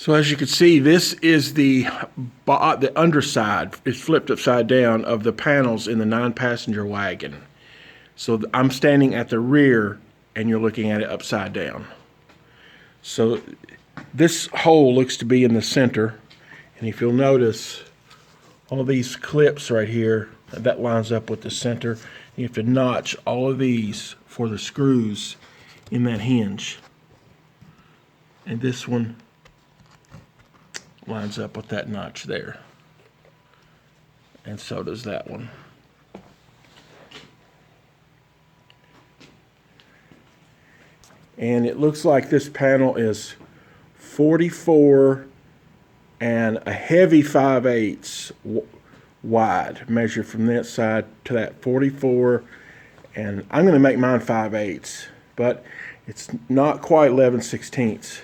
So as you can see, this is the underside. It's flipped upside down of the panels in the 9-passenger wagon. So I'm standing at the rear and you're looking at it upside down. So this hole looks to be in the center. And if you'll notice, all these clips right here, that lines up with the center. You have to notch all of these for the screws in that hinge. And this one lines up with that notch there. And so does that one. And it looks like this panel is 44 and a heavy 5/8 wide. Measured from that side to that 44. And I'm going to make mine 5/8, but it's not quite 11/16.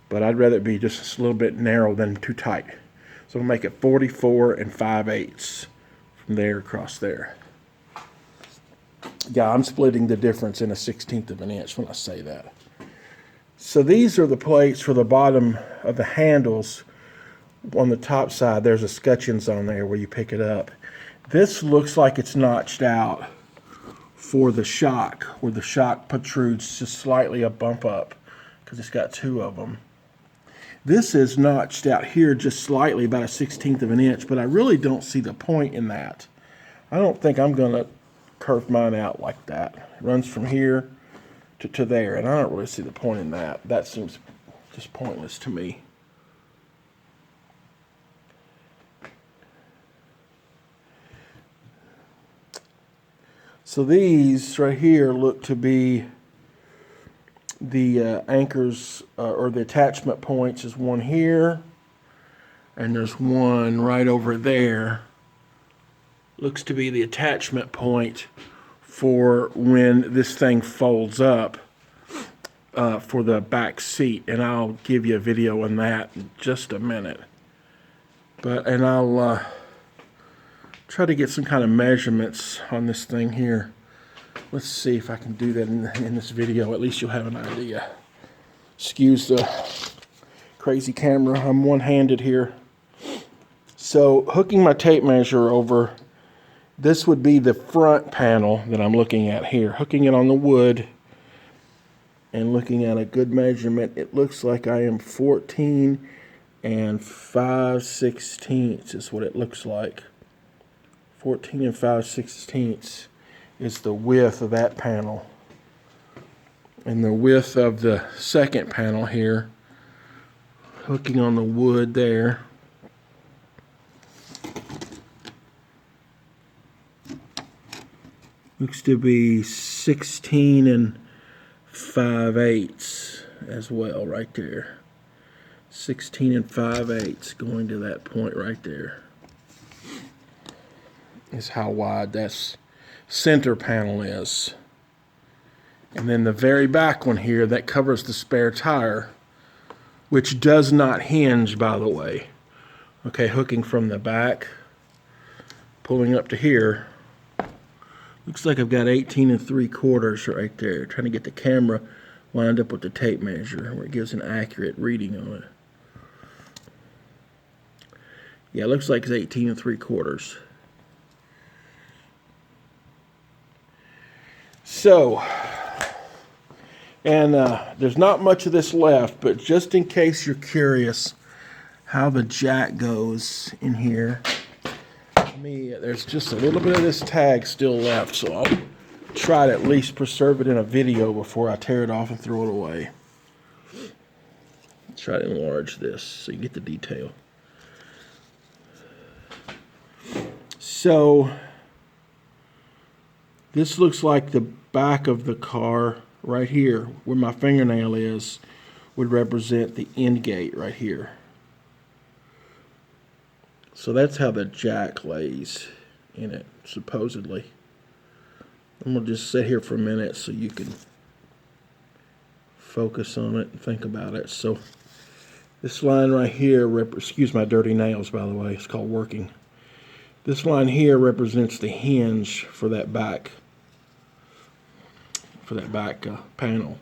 But I'd rather it be just a little bit narrow than too tight. So I'll make it 44 and 5/8 from there across there. Yeah, I'm splitting the difference in a 1/16 of an inch when I say that. So these are the plates for the bottom of the handles. On the top side, there's a scutcheons on there where you pick it up. This looks like it's notched out for the shock, where the shock protrudes just slightly a bump up, because it's got two of them. This is notched out here just slightly, about a 1/16 of an inch, but I really don't see the point in that. I don't think I'm going to curve mine out like that. It runs from here to there, and I don't really see the point in that. That seems just pointless to me. So these right here look to be the anchors or the attachment points. Is one here, and there's one right over there. Looks to be the attachment point for when this thing folds up for the back seat, and I'll give you a video on that in just a minute. And I'll try to get some kind of measurements on this thing here. Let's see if I can do that in this video. At least you'll have an idea. Excuse the crazy camera. I'm one-handed here. So hooking my tape measure over, this would be the front panel that I'm looking at here. Hooking it on the wood and looking at a good measurement, it looks like I am 14 and 5/16 is what it looks like. 14 and 5/16 is the width of that panel. And the width of the second panel here, hooking on the wood there, looks to be 16 and 5/8 as well right there. 16 and 5/8 going to that point right there is how wide that center panel is. And then the very back one here that covers the spare tire, which does not hinge, by the way. Okay, hooking from the back, pulling up to here. Looks like I've got 18 3/4 right there. Trying to get the camera lined up with the tape measure where it gives an accurate reading on it. Yeah, it looks like it's 18 3/4. So, and there's not much of this left, but just in case you're curious how the jack goes in here, there's just a little bit of this tag still left, so I'll try to at least preserve it in a video before I tear it off and throw it away. Try to enlarge this so you get the detail. So this looks like the back of the car right here, where my fingernail is, would represent the end gate right here. So that's how the jack lays in it, supposedly. I'm going to just sit here for a minute so you can focus on it and think about it. So this line right here, excuse my dirty nails, by the way, it's called working. This line here represents the hinge for that back panel.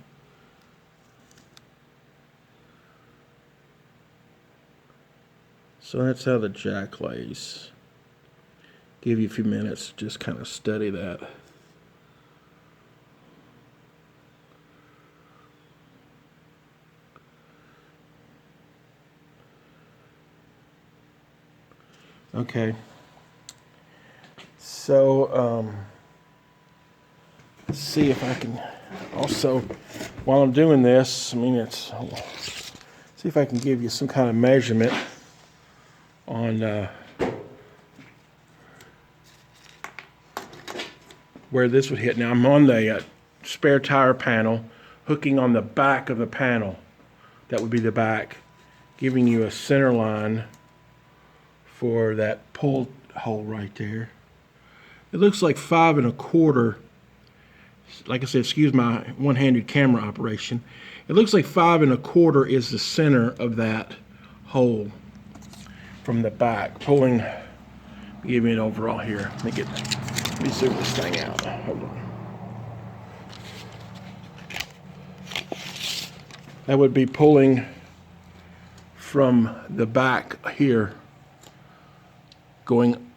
So that's how the jack lays. Give you a few minutes to just kind of study that. Okay. So, let's see if I can also, while I'm doing this, see if I can give you some kind of measurement on where this would hit. Now I'm on the spare tire panel, hooking on the back of the panel. That would be the back, giving you a center line for that pull hole right there. It looks like 5 1/4. Like I said, excuse my one-handed camera operation. It looks like 5 1/4 is the center of that hole from the back. Pulling, give me an overall here. Let me zoom this thing out. Hold on. That would be pulling from the back here, going,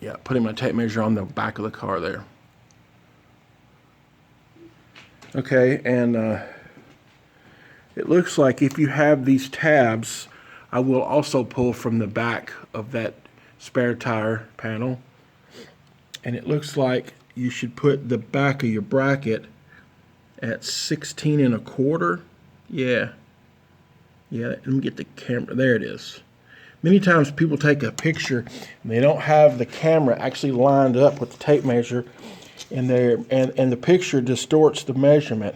yeah, putting my tape measure on the back of the car there. Okay, and it looks like if you have these tabs, I will also pull from the back of that spare tire panel. And it looks like you should put the back of your bracket at 16 1/4. Yeah, let me get the camera. There it is. Many times people take a picture and they don't have the camera actually lined up with the tape measure, and the picture distorts the measurement.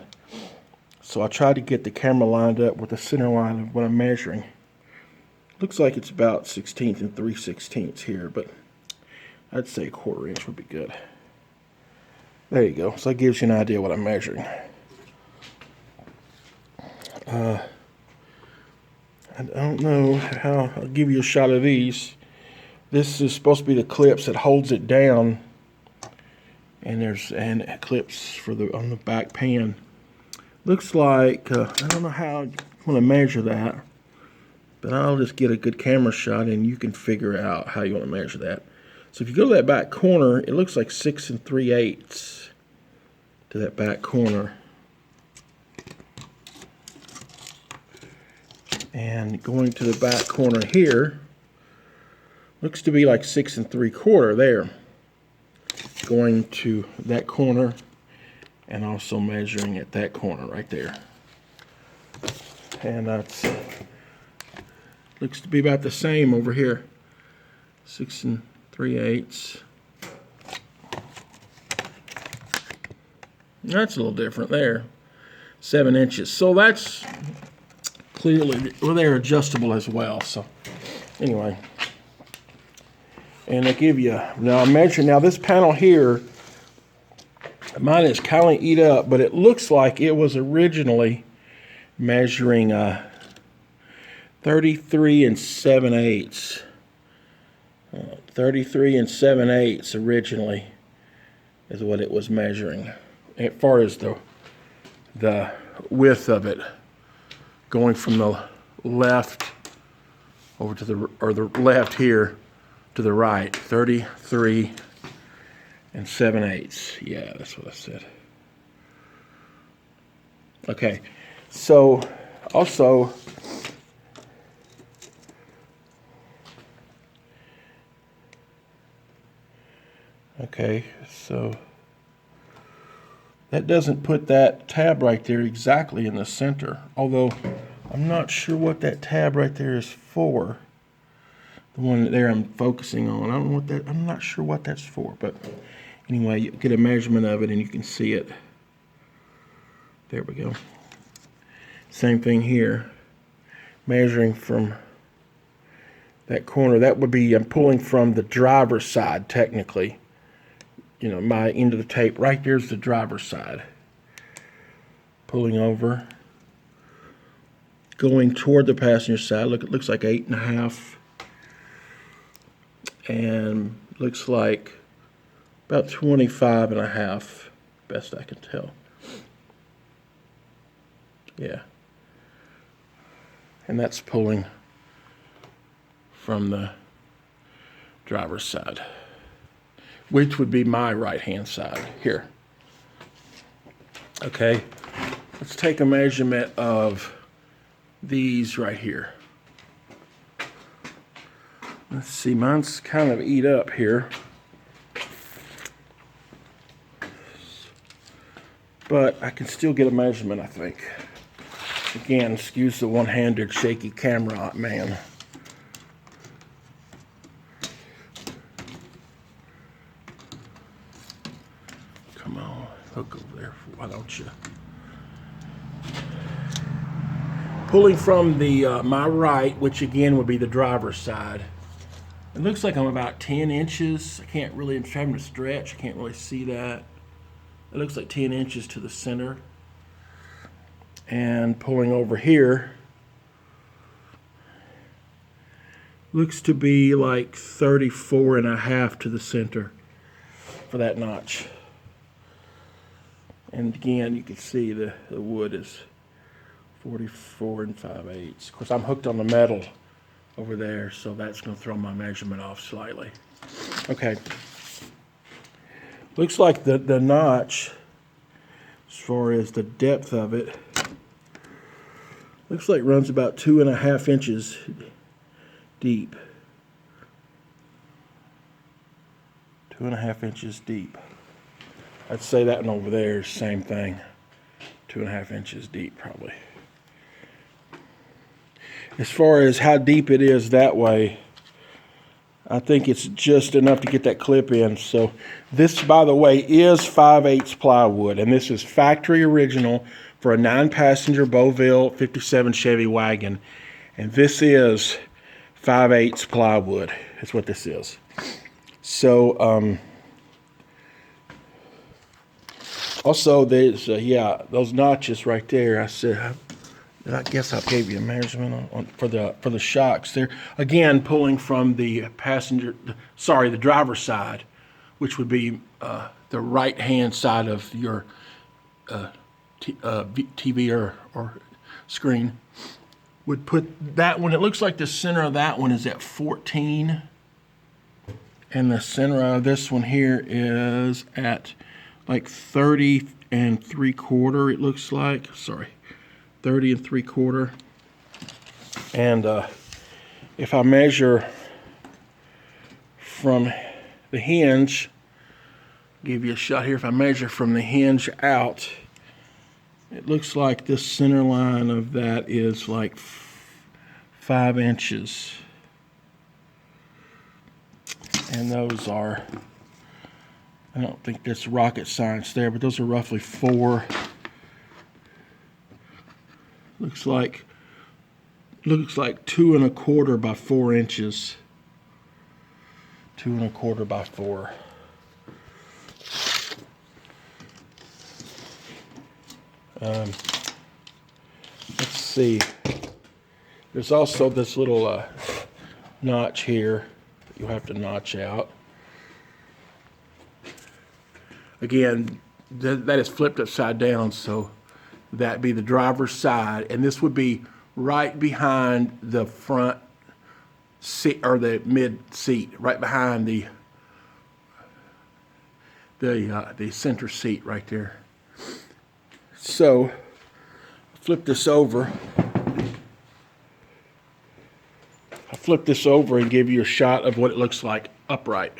So I try to get the camera lined up with the center line of what I'm measuring. Looks like it's about 1/16 and 3/16 here, but I'd say 1/4 inch would be good. There you go. So that gives you an idea what I'm measuring. I don't know how. I'll give you a shot of these. This is supposed to be the clips that holds it down, and there's clips for on the back pan. Looks like I don't know how you want to measure that, but I'll just get a good camera shot and you can figure out how you want to measure that. So if you go to that back corner, it looks like 6 3/8 to that back corner. And going to the back corner here, looks to be like 6 3/4 there. Going to that corner and also measuring at that corner right there. And that's looks to be about the same over here. 6 3/8. That's a little different there. 7 inches. So that's clearly, well, they're adjustable as well. So anyway, and I give you, now I measure, now this panel here, mine is kind of eat up, but it looks like it was originally measuring 33 7/8. 33 7/8 originally is what it was measuring, as far as the width of it, going from the left over to the left here to the right. 33 7/8. Yeah, that's what I said. Okay, so also okay, so that doesn't put that tab right there exactly in the center, although I'm not sure what that tab right there is for. The one there I'm focusing on, I don't know what that, I'm not sure what that's for, but anyway, you get a measurement of it and you can see it. There we go. Same thing here, measuring from that corner. That would be, I'm pulling from the driver's side technically. You know, my end of the tape, right there's the driver's side. Pulling over, going toward the passenger side. Look, it looks like 8 1/2, and looks like about 25 1/2, best I can tell. Yeah, and that's pulling from the driver's side, which would be my right-hand side here. Okay, let's take a measurement of these right here. Let's see, mine's kind of eat up here. But I can still get a measurement, I think. Again, excuse the one-handed shaky camera, man. Come on, hook over there, why don't you? Pulling from the my right, which again would be the driver's side. It looks like I'm about 10 inches. I can't really, I'm having to stretch, I can't really see that. It looks like 10 inches to the center. And pulling over here, looks to be like 34.5 to the center for that notch. And again, you can see the wood is 44 5/8. Of course, I'm hooked on the metal over there, so that's going to throw my measurement off slightly. Okay. Looks like the notch, as far as the depth of it, looks like it runs about 2.5 inches deep. 2.5 inches deep. I'd say that one over there is the same thing. 2.5 inches deep, probably. As far as how deep it is that way, I think it's just enough to get that clip in. So this, by the way, is 5/8 plywood, and this is factory original for a 9-passenger Beauville 57 Chevy wagon. And this is 5/8 plywood. That's what this is. So, also there's, yeah, those notches right there. I guess I gave you a measurement for the shocks there. Again, pulling from the the driver's side, which would be the right-hand side of your TV or screen. Would put that one, it looks like the center of that one is at 14. And the center of this one here is at like 30 3/4, it looks like. Sorry. 30 3/4. And if I measure from the hinge, give you a shot here. If I measure from the hinge out, it looks like this center line of that is like 5 inches. And those are, I don't think there's rocket science there, but those are roughly 4. Looks like 2 1/4 by 4 inches. 2 1/4 by 4. Let's see. There's also this little notch here that you'll have to notch out. Again, that is flipped upside down, so that'd be the driver's side, and this would be right behind the front seat, or the mid seat, right behind the center seat right there. So flip this over. I'll flip this over and give you a shot of what it looks like upright.